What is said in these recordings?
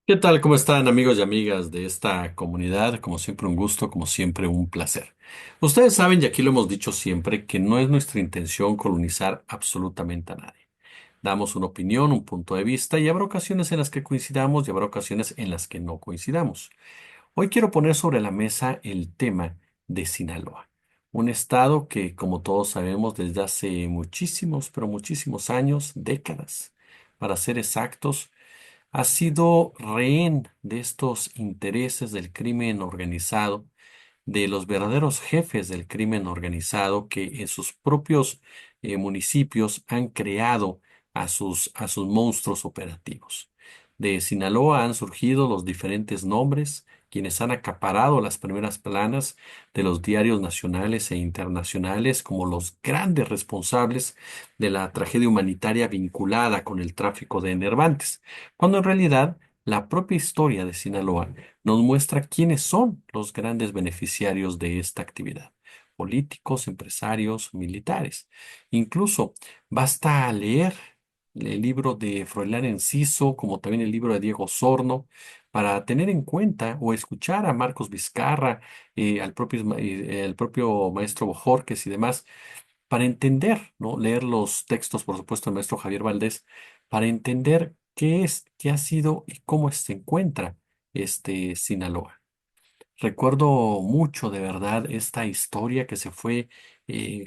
¿Qué tal? ¿Cómo están amigos y amigas de esta comunidad? Como siempre un gusto, como siempre un placer. Ustedes saben, y aquí lo hemos dicho siempre, que no es nuestra intención colonizar absolutamente a nadie. Damos una opinión, un punto de vista y habrá ocasiones en las que coincidamos y habrá ocasiones en las que no coincidamos. Hoy quiero poner sobre la mesa el tema de Sinaloa, un estado que, como todos sabemos, desde hace muchísimos, pero muchísimos años, décadas, para ser exactos, ha sido rehén de estos intereses del crimen organizado, de los verdaderos jefes del crimen organizado que en sus propios municipios han creado a sus monstruos operativos. De Sinaloa han surgido los diferentes nombres, quienes han acaparado las primeras planas de los diarios nacionales e internacionales como los grandes responsables de la tragedia humanitaria vinculada con el tráfico de enervantes, cuando en realidad la propia historia de Sinaloa nos muestra quiénes son los grandes beneficiarios de esta actividad: políticos, empresarios, militares. Incluso basta leer el libro de Froilán Enciso, como también el libro de Diego Osorno, para tener en cuenta o escuchar a Marcos Vizcarra, al propio maestro Bojorquez y demás, para entender, ¿no? Leer los textos, por supuesto, del maestro Javier Valdés, para entender qué es, qué ha sido y cómo se encuentra este Sinaloa. Recuerdo mucho de verdad esta historia que se fue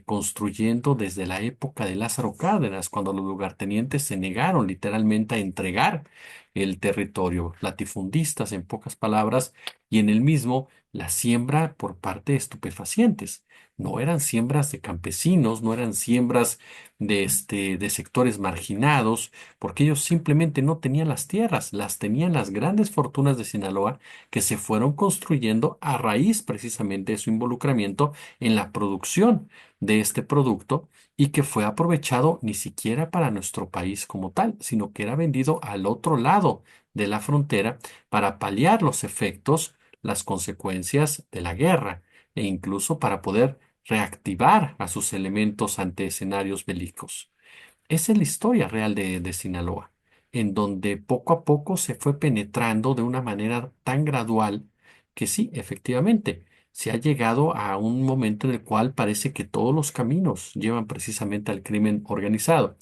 construyendo desde la época de Lázaro Cárdenas, cuando los lugartenientes se negaron literalmente a entregar el territorio, latifundistas en pocas palabras, y en el mismo la siembra por parte de estupefacientes. No eran siembras de campesinos, no eran siembras de sectores marginados, porque ellos simplemente no tenían las tierras, las tenían las grandes fortunas de Sinaloa que se fueron construyendo a raíz precisamente de su involucramiento en la producción de este producto y que fue aprovechado ni siquiera para nuestro país como tal, sino que era vendido al otro lado de la frontera para paliar los efectos, las consecuencias de la guerra e incluso para poder reactivar a sus elementos ante escenarios bélicos. Esa es la historia real de Sinaloa, en donde poco a poco se fue penetrando de una manera tan gradual que sí, efectivamente, se ha llegado a un momento en el cual parece que todos los caminos llevan precisamente al crimen organizado.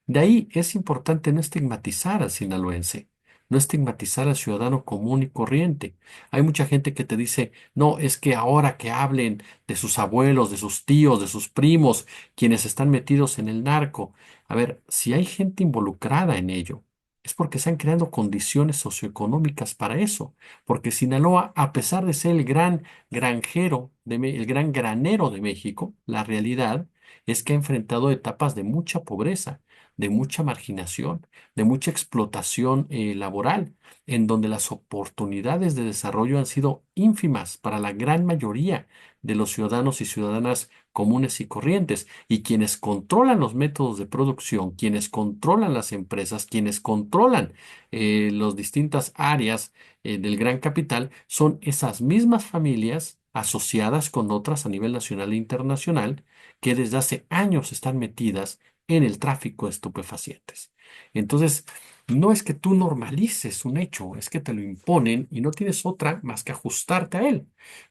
De ahí es importante no estigmatizar al sinaloense, no estigmatizar al ciudadano común y corriente. Hay mucha gente que te dice, no, es que ahora que hablen de sus abuelos, de sus tíos, de sus primos, quienes están metidos en el narco. A ver, si hay gente involucrada en ello, es porque se han creado condiciones socioeconómicas para eso. Porque Sinaloa, a pesar de ser el gran granjero, el gran granero de México, la realidad es que ha enfrentado etapas de mucha pobreza, de mucha marginación, de mucha explotación laboral, en donde las oportunidades de desarrollo han sido ínfimas para la gran mayoría de los ciudadanos y ciudadanas comunes y corrientes. Y quienes controlan los métodos de producción, quienes controlan las empresas, quienes controlan las distintas áreas del gran capital, son esas mismas familias asociadas con otras a nivel nacional e internacional que desde hace años están metidas en el tráfico de estupefacientes. Entonces, no es que tú normalices un hecho, es que te lo imponen y no tienes otra más que ajustarte a él.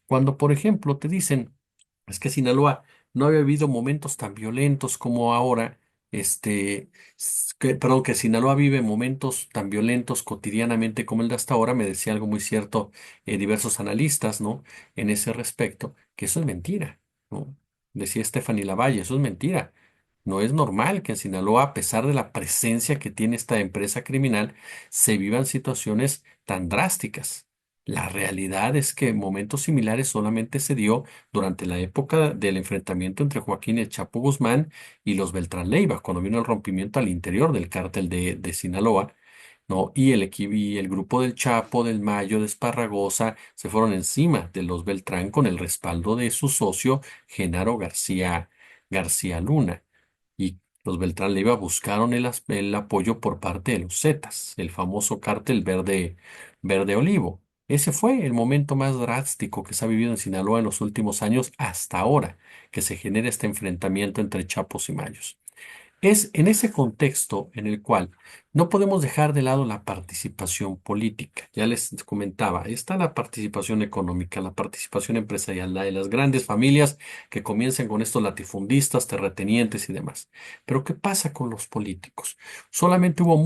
Cuando, por ejemplo, te dicen, es que Sinaloa no había habido momentos tan violentos como ahora, perdón, que Sinaloa vive momentos tan violentos cotidianamente como el de hasta ahora, me decía algo muy cierto diversos analistas, ¿no? En ese respecto, que eso es mentira, ¿no? Decía Stephanie Lavalle, eso es mentira. No es normal que en Sinaloa, a pesar de la presencia que tiene esta empresa criminal, se vivan situaciones tan drásticas. La realidad es que momentos similares solamente se dio durante la época del enfrentamiento entre Joaquín El Chapo Guzmán y los Beltrán Leiva, cuando vino el rompimiento al interior del cártel de Sinaloa, ¿no? Y el grupo del Chapo, del Mayo, de Esparragosa, se fueron encima de los Beltrán con el respaldo de su socio, Genaro García Luna. Y los Beltrán Leiva buscaron el apoyo por parte de los Zetas, el famoso cártel verde olivo. Ese fue el momento más drástico que se ha vivido en Sinaloa en los últimos años hasta ahora, que se genera este enfrentamiento entre Chapos y Mayos. Es en ese contexto en el cual no podemos dejar de lado la participación política. Ya les comentaba, está la participación económica, la participación empresarial, la de las grandes familias que comienzan con estos latifundistas, terratenientes y demás. Pero ¿qué pasa con los políticos? Solamente hubo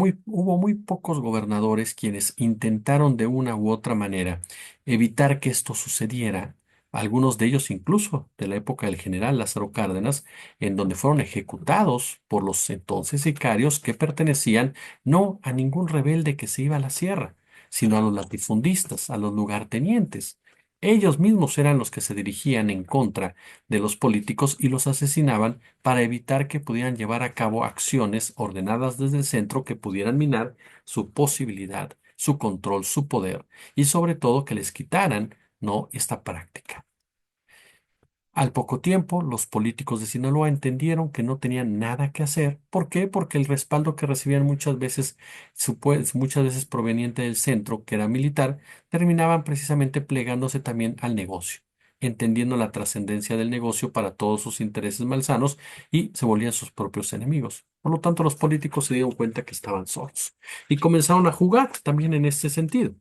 muy pocos gobernadores quienes intentaron de una u otra manera evitar que esto sucediera. Algunos de ellos incluso de la época del general Lázaro Cárdenas, en donde fueron ejecutados por los entonces sicarios que pertenecían no a ningún rebelde que se iba a la sierra, sino a los latifundistas, a los lugartenientes. Ellos mismos eran los que se dirigían en contra de los políticos y los asesinaban para evitar que pudieran llevar a cabo acciones ordenadas desde el centro que pudieran minar su posibilidad, su control, su poder y sobre todo que les quitaran, no, esta práctica. Al poco tiempo, los políticos de Sinaloa entendieron que no tenían nada que hacer. ¿Por qué? Porque el respaldo que recibían muchas veces proveniente del centro, que era militar, terminaban precisamente plegándose también al negocio, entendiendo la trascendencia del negocio para todos sus intereses malsanos y se volvían sus propios enemigos. Por lo tanto, los políticos se dieron cuenta que estaban solos y comenzaron a jugar también en este sentido.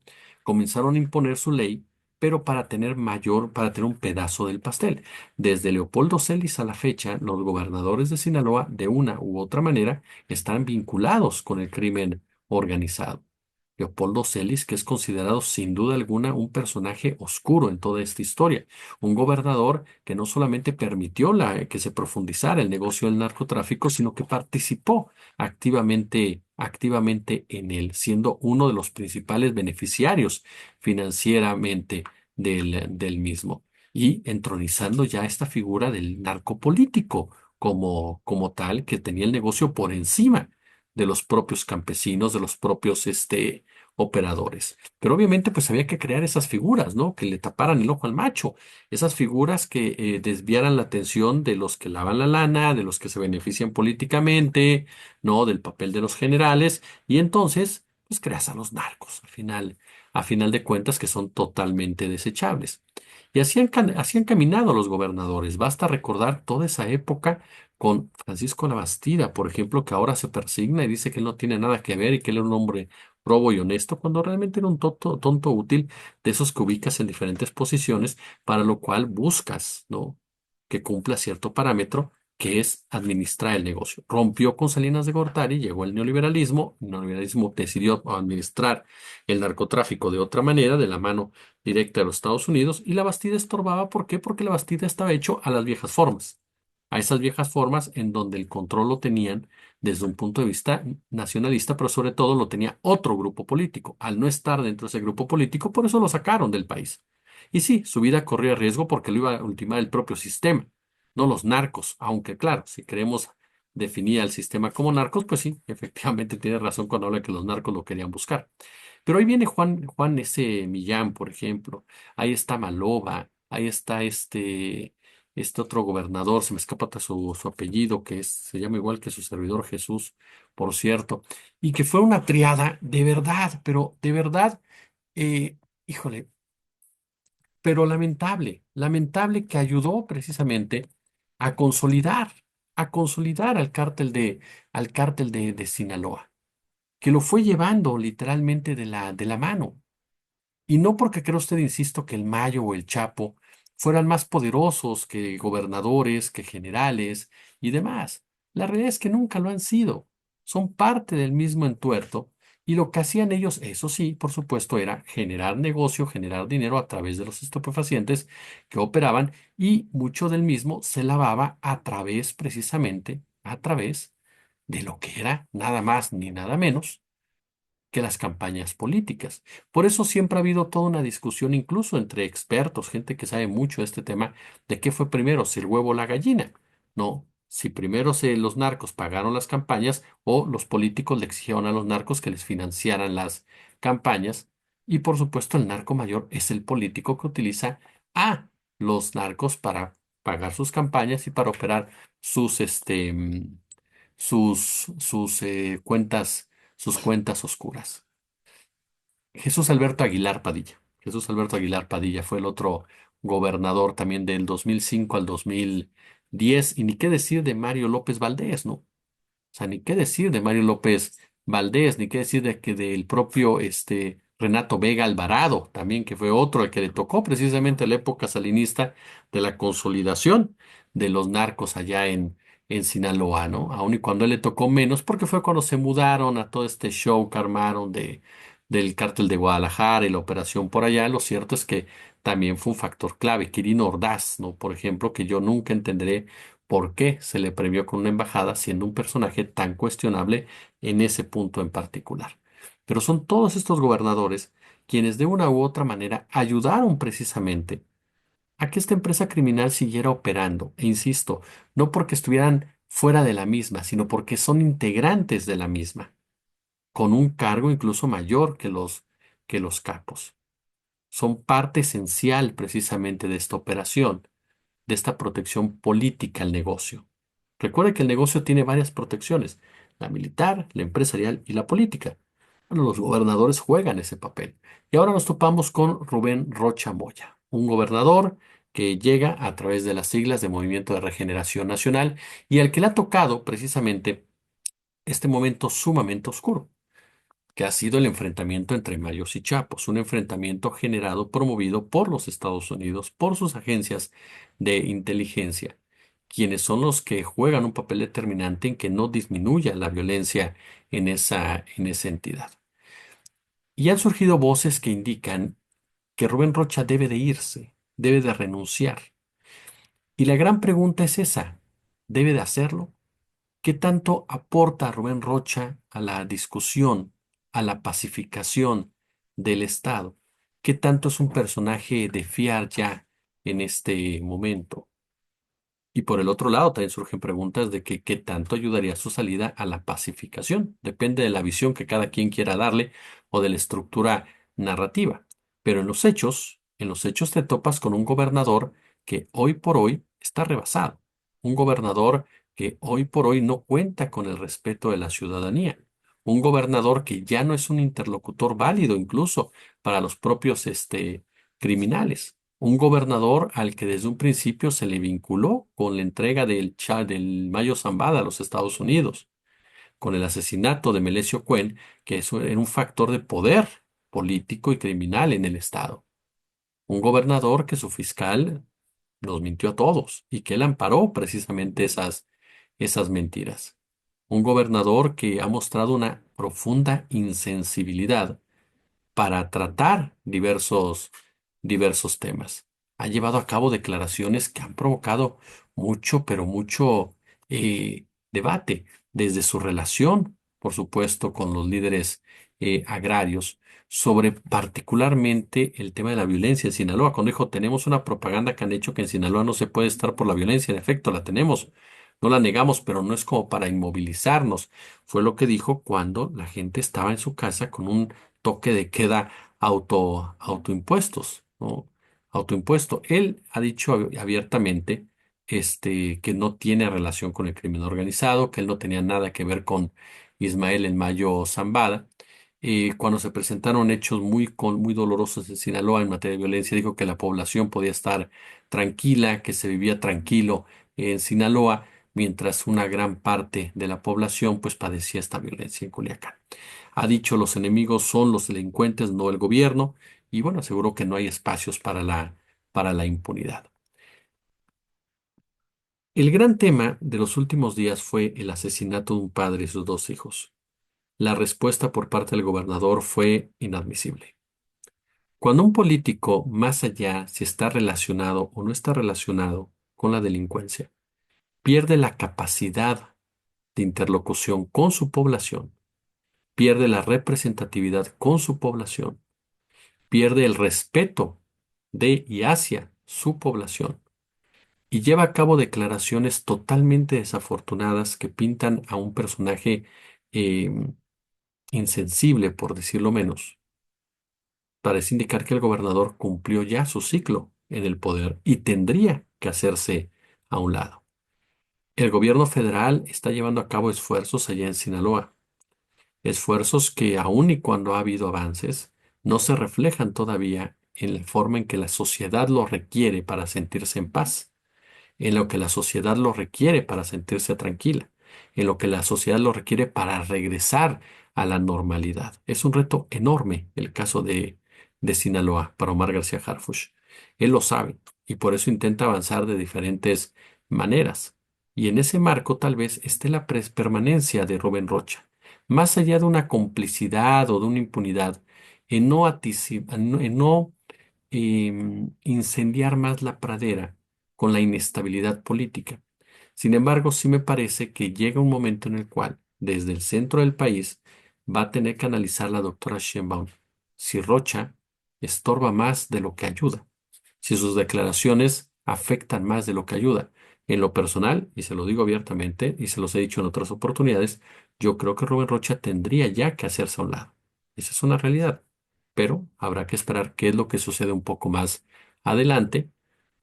Comenzaron a imponer su ley, pero para tener un pedazo del pastel. Desde Leopoldo Celis a la fecha, los gobernadores de Sinaloa, de una u otra manera, están vinculados con el crimen organizado. Leopoldo Celis, que es considerado sin duda alguna un personaje oscuro en toda esta historia, un gobernador que no solamente permitió que se profundizara el negocio del narcotráfico, sino que participó activamente en él, siendo uno de los principales beneficiarios financieramente del mismo y entronizando ya esta figura del narcopolítico como tal, que tenía el negocio por encima de los propios campesinos, de los propios operadores. Pero obviamente pues había que crear esas figuras, ¿no? Que le taparan el ojo al macho, esas figuras que desviaran la atención de los que lavan la lana, de los que se benefician políticamente, ¿no? Del papel de los generales, y entonces pues creas a los narcos, a final de cuentas, que son totalmente desechables. Y así han caminado los gobernadores. Basta recordar toda esa época con Francisco Labastida, por ejemplo, que ahora se persigna y dice que él no tiene nada que ver y que él era un hombre probo y honesto, cuando realmente era un tonto útil de esos que ubicas en diferentes posiciones, para lo cual buscas, ¿no? Que cumpla cierto parámetro, que es administrar el negocio. Rompió con Salinas de Gortari, llegó el neoliberalismo decidió administrar el narcotráfico de otra manera, de la mano directa de los Estados Unidos, y la Bastida estorbaba. ¿Por qué? Porque la Bastida estaba hecho a las viejas formas, a esas viejas formas en donde el control lo tenían desde un punto de vista nacionalista, pero sobre todo lo tenía otro grupo político. Al no estar dentro de ese grupo político, por eso lo sacaron del país. Y sí, su vida corría riesgo porque lo iba a ultimar el propio sistema, no los narcos, aunque claro, si queremos definir al sistema como narcos, pues sí, efectivamente tiene razón cuando habla que los narcos lo querían buscar. Pero ahí viene Juan ese Millán, por ejemplo. Ahí está Maloba, ahí está este otro gobernador, se me escapa hasta su apellido, se llama igual que su servidor Jesús, por cierto, y que fue una triada de verdad, pero de verdad, eh, híjole, pero lamentable que ayudó precisamente a consolidar, a consolidar al cártel de Sinaloa, que lo fue llevando literalmente de la mano. Y no porque crea usted, insisto, que el Mayo o el Chapo fueran más poderosos que gobernadores, que generales y demás. La realidad es que nunca lo han sido. Son parte del mismo entuerto y lo que hacían ellos, eso sí, por supuesto, era generar negocio, generar dinero a través de los estupefacientes que operaban, y mucho del mismo se lavaba a través, precisamente, a través de lo que era nada más ni nada menos que las campañas políticas. Por eso siempre ha habido toda una discusión, incluso entre expertos, gente que sabe mucho de este tema, de qué fue primero, si el huevo o la gallina. No, si primero los narcos pagaron las campañas o los políticos le exigieron a los narcos que les financiaran las campañas. Y por supuesto, el narco mayor es el político que utiliza a los narcos para pagar sus campañas y para operar sus cuentas oscuras. Jesús Alberto Aguilar Padilla. Jesús Alberto Aguilar Padilla fue el otro gobernador también del 2005 al 2010. Y ni qué decir de Mario López Valdés, ¿no? O sea, ni qué decir de Mario López Valdés, ni qué decir de que del propio Renato Vega Alvarado, también que fue otro al que le tocó precisamente la época salinista de la consolidación de los narcos allá en Sinaloa, ¿no? Aun y cuando a él le tocó menos, porque fue cuando se mudaron a todo este show que armaron del cártel de Guadalajara y la operación por allá, lo cierto es que también fue un factor clave. Quirino Ordaz, ¿no? Por ejemplo, que yo nunca entenderé por qué se le premió con una embajada siendo un personaje tan cuestionable en ese punto en particular. Pero son todos estos gobernadores quienes de una u otra manera ayudaron precisamente a que esta empresa criminal siguiera operando. E insisto, no porque estuvieran fuera de la misma, sino porque son integrantes de la misma, con un cargo incluso mayor que los capos. Son parte esencial precisamente de esta operación, de esta protección política al negocio. Recuerde que el negocio tiene varias protecciones, la militar, la empresarial y la política. Bueno, los gobernadores juegan ese papel. Y ahora nos topamos con Rubén Rocha Moya, un gobernador que llega a través de las siglas de Movimiento de Regeneración Nacional y al que le ha tocado precisamente este momento sumamente oscuro, que ha sido el enfrentamiento entre Mayos y Chapos, un enfrentamiento generado, promovido por los Estados Unidos, por sus agencias de inteligencia, quienes son los que juegan un papel determinante en que no disminuya la violencia en esa entidad. Y han surgido voces que indican que Rubén Rocha debe de irse, debe de renunciar. Y la gran pregunta es esa, ¿debe de hacerlo? ¿Qué tanto aporta Rubén Rocha a la discusión, a la pacificación del Estado? ¿Qué tanto es un personaje de fiar ya en este momento? Y por el otro lado, también surgen preguntas de que qué tanto ayudaría su salida a la pacificación. Depende de la visión que cada quien quiera darle o de la estructura narrativa. Pero en los hechos te topas con un gobernador que hoy por hoy está rebasado. Un gobernador que hoy por hoy no cuenta con el respeto de la ciudadanía. Un gobernador que ya no es un interlocutor válido incluso para los propios criminales. Un gobernador al que desde un principio se le vinculó con la entrega del Mayo Zambada a los Estados Unidos, con el asesinato de Melesio Cuen, que era un factor de poder político y criminal en el Estado. Un gobernador que su fiscal nos mintió a todos y que él amparó precisamente esas mentiras. Un gobernador que ha mostrado una profunda insensibilidad para tratar diversos temas. Ha llevado a cabo declaraciones que han provocado mucho, pero mucho debate, desde su relación, por supuesto, con los líderes agrarios, sobre particularmente el tema de la violencia en Sinaloa, cuando dijo, tenemos una propaganda que han hecho que en Sinaloa no se puede estar por la violencia, en efecto, la tenemos. No la negamos, pero no es como para inmovilizarnos. Fue lo que dijo cuando la gente estaba en su casa con un toque de queda autoimpuestos, ¿no? Autoimpuesto. Él ha dicho abiertamente que no tiene relación con el crimen organizado, que él no tenía nada que ver con Ismael El Mayo Zambada. Cuando se presentaron hechos muy dolorosos en Sinaloa en materia de violencia, dijo que la población podía estar tranquila, que se vivía tranquilo en Sinaloa, mientras una gran parte de la población pues padecía esta violencia en Culiacán. Ha dicho los enemigos son los delincuentes, no el gobierno, y bueno, aseguró que no hay espacios para la impunidad. El gran tema de los últimos días fue el asesinato de un padre y sus dos hijos. La respuesta por parte del gobernador fue inadmisible. Cuando un político, más allá si está relacionado o no está relacionado con la delincuencia, pierde la capacidad de interlocución con su población, pierde la representatividad con su población, pierde el respeto de y hacia su población y lleva a cabo declaraciones totalmente desafortunadas que pintan a un personaje eh, insensible, por decirlo menos. Parece indicar que el gobernador cumplió ya su ciclo en el poder y tendría que hacerse a un lado. El gobierno federal está llevando a cabo esfuerzos allá en Sinaloa, esfuerzos que aun y cuando ha habido avances, no se reflejan todavía en la forma en que la sociedad lo requiere para sentirse en paz, en lo que la sociedad lo requiere para sentirse tranquila. en lo que la sociedad lo requiere para regresar a la normalidad. Es un reto enorme el caso de Sinaloa para Omar García Harfuch. Él lo sabe y por eso intenta avanzar de diferentes maneras. Y en ese marco tal vez esté la permanencia de Rubén Rocha, más allá de una complicidad o de una impunidad, en no incendiar más la pradera con la inestabilidad política. Sin embargo, sí me parece que llega un momento en el cual, desde el centro del país, va a tener que analizar la doctora Sheinbaum si Rocha estorba más de lo que ayuda, si sus declaraciones afectan más de lo que ayuda. En lo personal, y se lo digo abiertamente, y se los he dicho en otras oportunidades, yo creo que Rubén Rocha tendría ya que hacerse a un lado. Esa es una realidad, pero habrá que esperar qué es lo que sucede un poco más adelante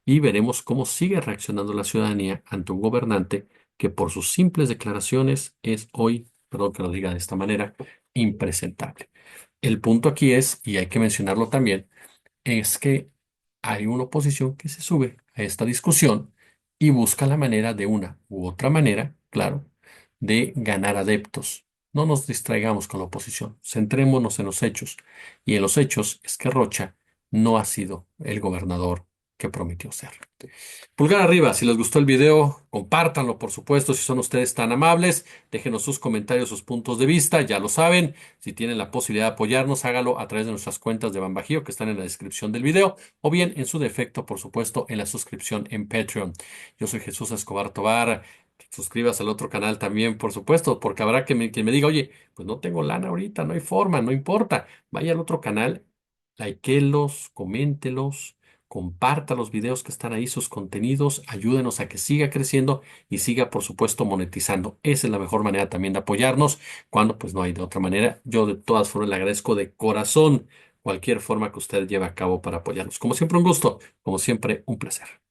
y veremos cómo sigue reaccionando la ciudadanía ante un gobernante que por sus simples declaraciones es hoy, perdón que lo diga de esta manera, impresentable. El punto aquí es, y hay que mencionarlo también, es que hay una oposición que se sube a esta discusión y busca la manera de una u otra manera, claro, de ganar adeptos. No nos distraigamos con la oposición, centrémonos en los hechos. Y en los hechos es que Rocha no ha sido el gobernador que prometió ser. Pulgar arriba, si les gustó el video, compártanlo, por supuesto, si son ustedes tan amables, déjenos sus comentarios, sus puntos de vista, ya lo saben, si tienen la posibilidad de apoyarnos, hágalo a través de nuestras cuentas de Banbajío que están en la descripción del video, o bien en su defecto, por supuesto, en la suscripción en Patreon. Yo soy Jesús Escobar Tobar, suscribas al otro canal también, por supuesto, porque habrá quien me diga, oye, pues no tengo lana ahorita, no hay forma, no importa, vaya al otro canal, likeelos, coméntelos, comparta los videos que están ahí, sus contenidos, ayúdenos a que siga creciendo y siga, por supuesto, monetizando. Esa es la mejor manera también de apoyarnos, cuando pues no hay de otra manera. Yo de todas formas le agradezco de corazón cualquier forma que usted lleve a cabo para apoyarnos. Como siempre, un gusto, como siempre, un placer.